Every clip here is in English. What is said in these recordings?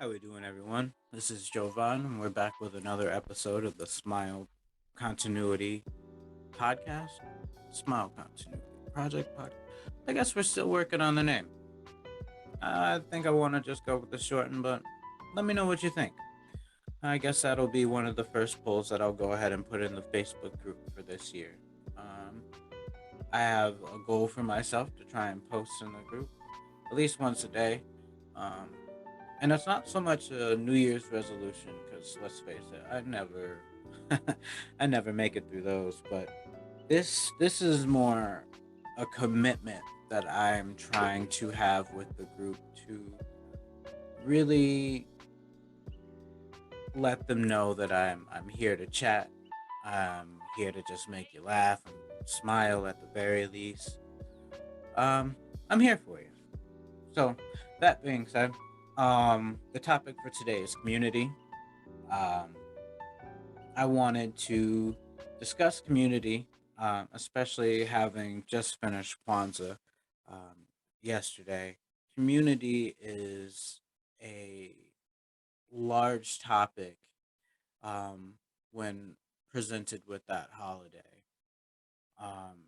How we doing, everyone? This is Jovan, and we're back with another episode of the Smile Continuity Podcast. Smile Continuity Project Podcast. I guess we're still working on the name. I think I want to just go with the shorten, but let me know what you think. I guess that'll be one of the first polls that I'll go ahead and put in the Facebook group for this year. Um, I have a goal for myself to try and post in the group at least once a day. Um, and it's not so much a New Year's resolution because let's face it, I never make it through those. But this is more a commitment that I'm trying to have with the group to really let them know that I'm here to chat. I'm here to just make you laugh and smile at the very least. Um, I'm here for you. So that being said, the topic for today is community. Um, I wanted to discuss community, especially having just finished Kwanzaa yesterday. Community is a large topic um, when presented with that holiday.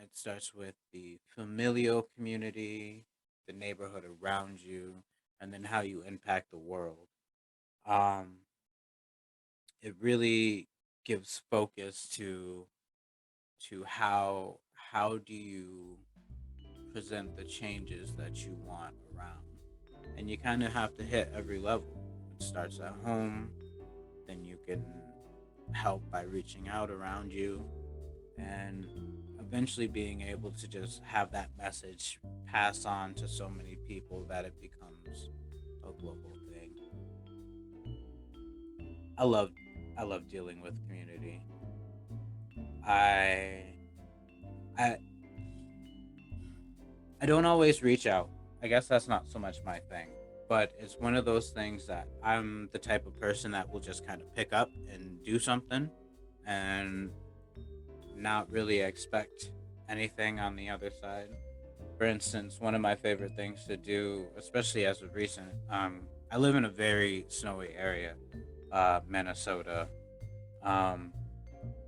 It starts with the familial community, the neighborhood around you, and then how you impact the world. Um, it really gives focus to how do you present the changes that you want around, and you kind of have to hit every level. It starts at home, then you can help by reaching out around you, and eventually being able to just have that message pass on to so many people that it becomes a global thing. I love I love dealing with community. I I I don't always reach out. I guess that's not so much my thing, but it's one of those things that I'm the type of person that will just kind of pick up and do something and not really expect anything on the other side. For instance, one of my favorite things to do, especially as of recent, I live in a very snowy area, Minnesota, um,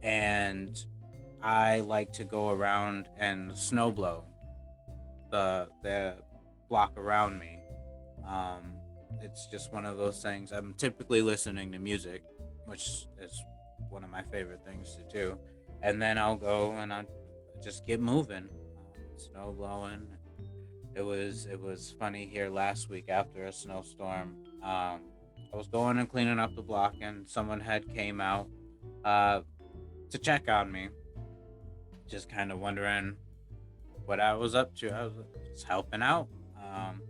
and I like to go around and snowblow the block around me. Um, it's just one of those things. I'm typically listening to music, which is one of my favorite things to do, and then I'll go and I just get moving, snow blowing. It was funny here last week after a snowstorm. I was going and cleaning up the block, and someone had came out uh, to check on me, just kind of wondering what I was up to. I was just helping out, um,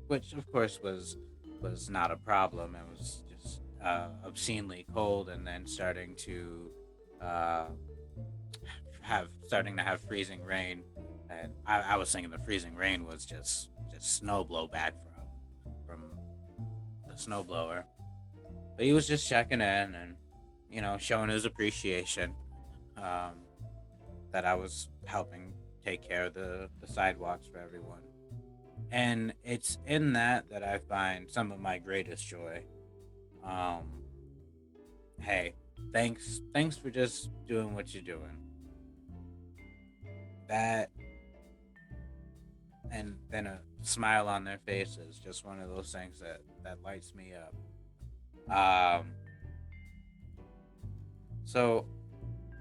which of course was not a problem. It was just obscenely cold, and then uh, starting to have freezing rain. And I was thinking the freezing rain was just snow blowback from the snowblower. But he was just checking in and showing his appreciation um, that I was helping take care of the sidewalks for everyone. And it's in that I find some of my greatest joy. Um, hey, thanks for just doing what you're doing. That and then a smile on their face is just one of those things that lights me up. Um, so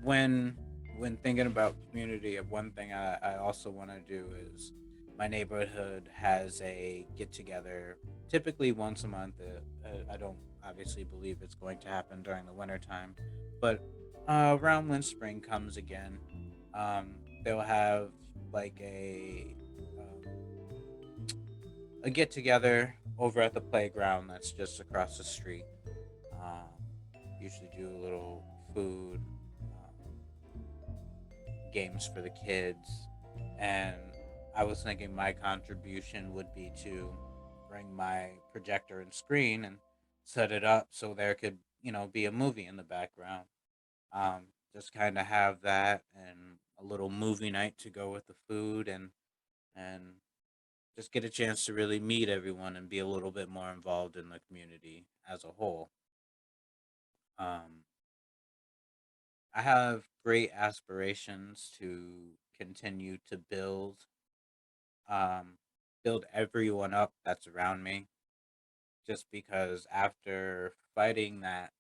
when when thinking about community, one thing I also want to do is my neighborhood has a get together typically once a month. I don't obviously believe it's going to happen during the winter time, but around when spring comes again, um, they'll have like a get together over at the playground that's just across the street. Usually do a little food, games for the kids, and I was thinking my contribution would be to bring my projector and screen and set it up so there could be a movie in the background. Um, just kind of have that and a little movie night to go with the food and just get a chance to really meet everyone and be a little bit more involved in the community as a whole. Um, I have great aspirations to continue to um, build everyone up that's around me. Just because after fighting that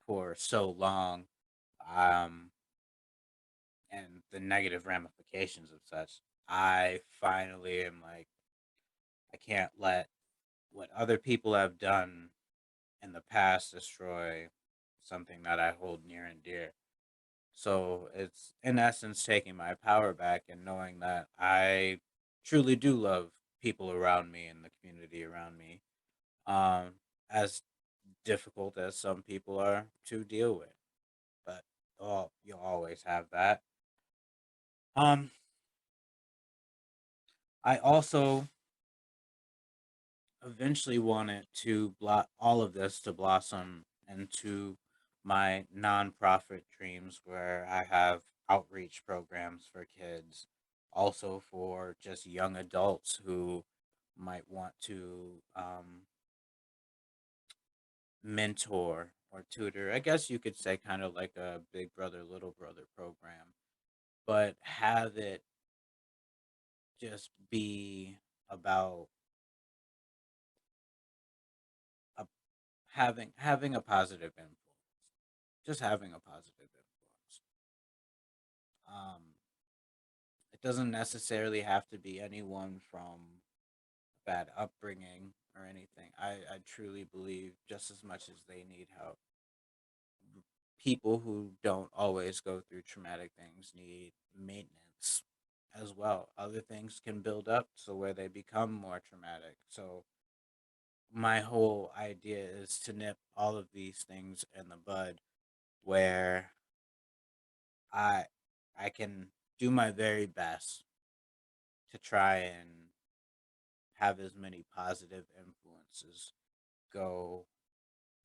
for so long, um, and the negative ramifications of such, I finally am like, I can't let what other people have done in the past destroy something that I hold near and dear. So it's in essence taking my power back and knowing that I truly do love people around me and the community around me. Um, as difficult as some people are to deal with, but you'll always have that. Um, I also eventually wanted to all of this to blossom into my nonprofit dreams where I have outreach programs for kids, also for just young adults who might want to mentor or tutor. I guess you could say kind of like a big brother, little brother program, but have it just be about a, having a positive influence. Just having a positive influence. Um, it doesn't necessarily have to be anyone from bad upbringing or anything. I truly believe just as much as they need help, people who don't always go through traumatic things need maintenance as well. Other things can build up so where they become more traumatic. So my whole idea is to nip all of these things in the bud where I I can do my very best to try and have as many positive influences go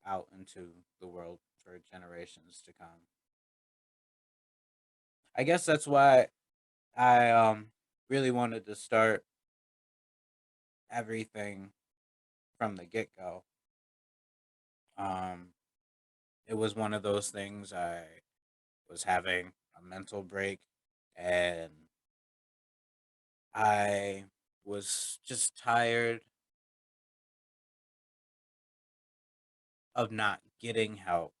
out into the world for generations to come. I guess that's why I really wanted to start everything from the get-go. Um it was one of those things. I was having a mental break and I was just tired of not getting help,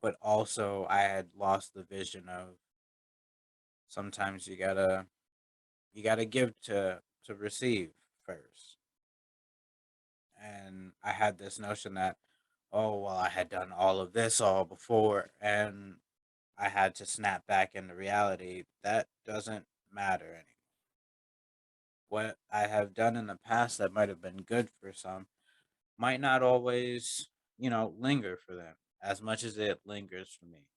but also I had lost the vision of sometimes you gotta give to receive first. And I had this notion that, oh well, I had done all of this all before and I had to snap back into reality. That doesn't matter anymore. What I have done in the past that might have been good for some might not always, linger for them as much as it lingers for me.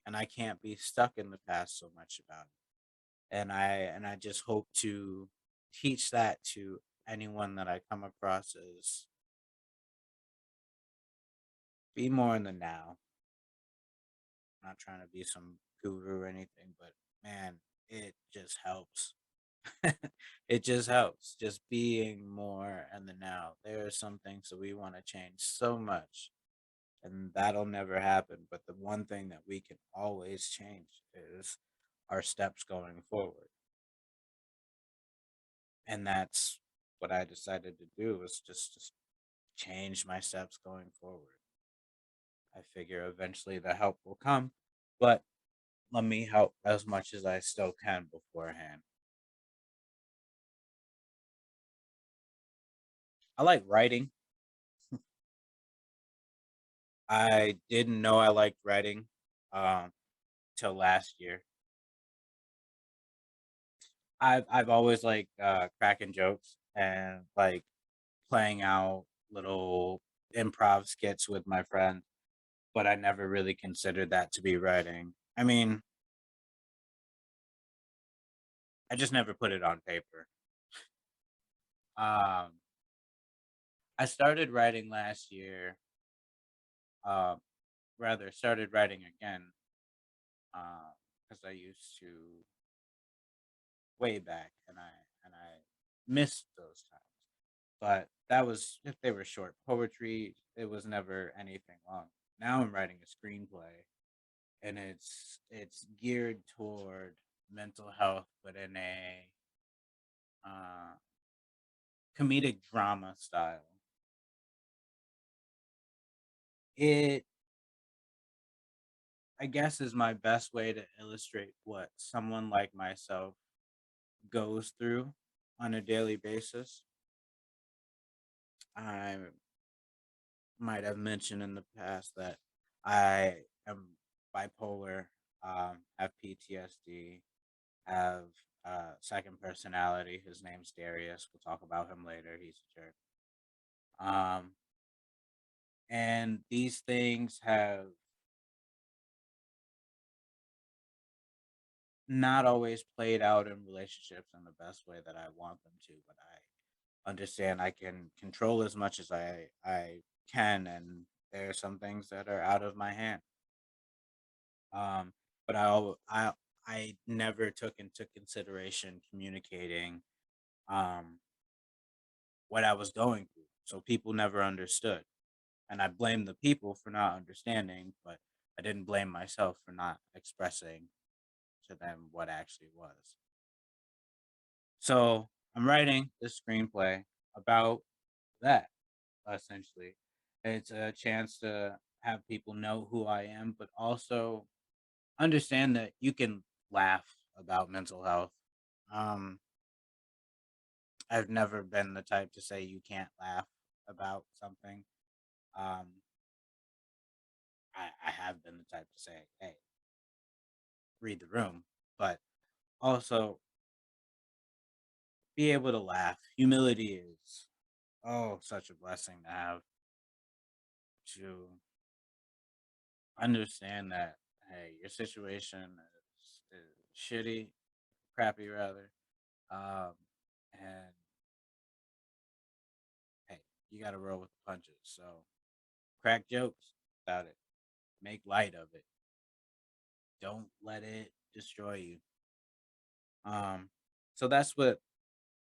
And I can't be stuck in the past so much about it. And I just hope to teach that to anyone that I come across is be more in the now. Not trying to be some guru or anything, but man, it just helps. It just helps. Just being more in the now. There are some things that we want to change so much, and that'll never happen. But the one thing that we can always change is our steps going forward. And that's what I decided to do was just change my steps going forward. I figure eventually the help will come, but let me help as much as I still can beforehand. I like writing. I didn't know I liked writing um till last year. I've always like cracking jokes and like playing out little improv skits with my friends, but I never really considered that to be writing. I mean, I just never put it on paper. Um I started writing last year, um rather started writing again because I used to way back, and I missed those times. But that was if they were short poetry, it was never anything long. Now I'm writing a screenplay, and it's geared toward mental health, but in a uh, comedic drama style. It, I guess, is my best way to illustrate what someone like myself goes through on a daily basis. I might have mentioned in the past that I am bipolar, have PTSD, have second personality. His name's Darius. We'll talk about him later. He's a jerk. Um, and these things have not always played out in relationships in the best way that I want them to, but I understand I can control as much as I can, and there are some things that are out of my hand. Um, but I never took into consideration communicating um what I was going through, so people never understood, and I blame the people for not understanding, but I didn't blame myself for not expressing to them what actually was. So I'm writing this screenplay about that essentially. It's a chance to have people know who I am, but also understand that you can laugh about mental health. Um, I've never been the type to say you can't laugh about something. Um, I have been the type to say, hey, read the room, but also be able to laugh. Humility is, oh, such a blessing to have, to understand that, hey, your situation is shitty, crappy rather. Um, and hey, you got to roll with the punches. So crack jokes about it, make light of it. Don't let it destroy you. Um, so that's what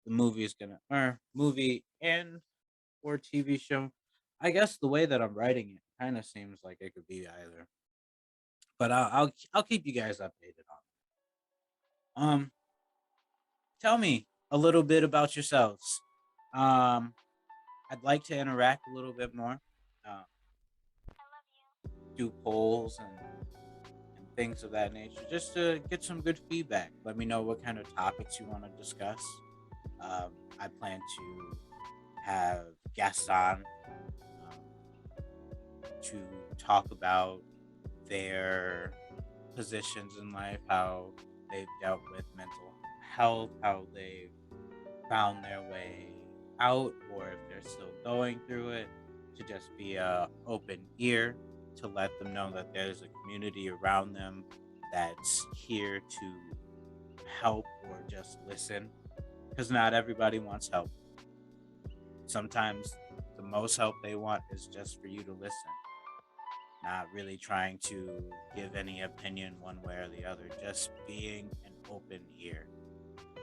the movie is gonna, or movie and or TV show. I guess the way that I'm writing it kind of seems like it could be either, but I'll keep you guys updated on it. Tell me a little bit about yourselves. Um, I'd like to interact a little bit more. Uh, do polls and things of that nature, just to get some good feedback. Let me know what kind of topics you want to discuss. I plan to have guests on to talk about their positions in life, how they've dealt with mental health, how they've found their way out, or if they're still going through it, to just be a open ear to let them know that there's a community around them that's here to help or just listen, because not everybody wants help. Sometimes the most help they want is just for you to listen, not really trying to give any opinion one way or the other, just being an open ear.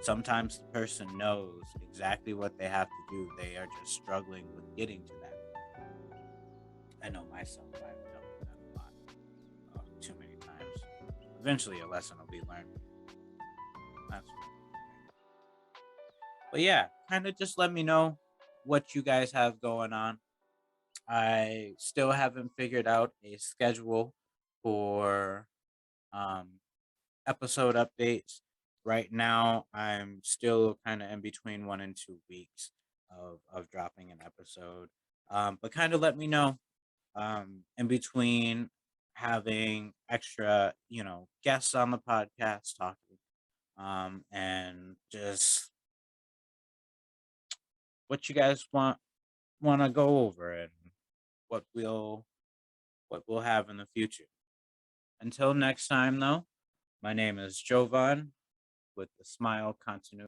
Sometimes the person knows exactly what they have to do, they are just struggling with getting to that. I know myself, I've dealt with that a lot, too many times. Eventually, a lesson will be learned. That's But yeah, kind of just let me know what you guys have going on. I still haven't figured out a schedule for um, episode updates. Right now, I'm still kind of in between 1 and 2 weeks of dropping an episode. But kind of let me know in between having extra, guests on the podcast talking, and just what you guys want to go over, and what we'll have in the future. Until next time, though, my name is Jovan with the Smile Continuity.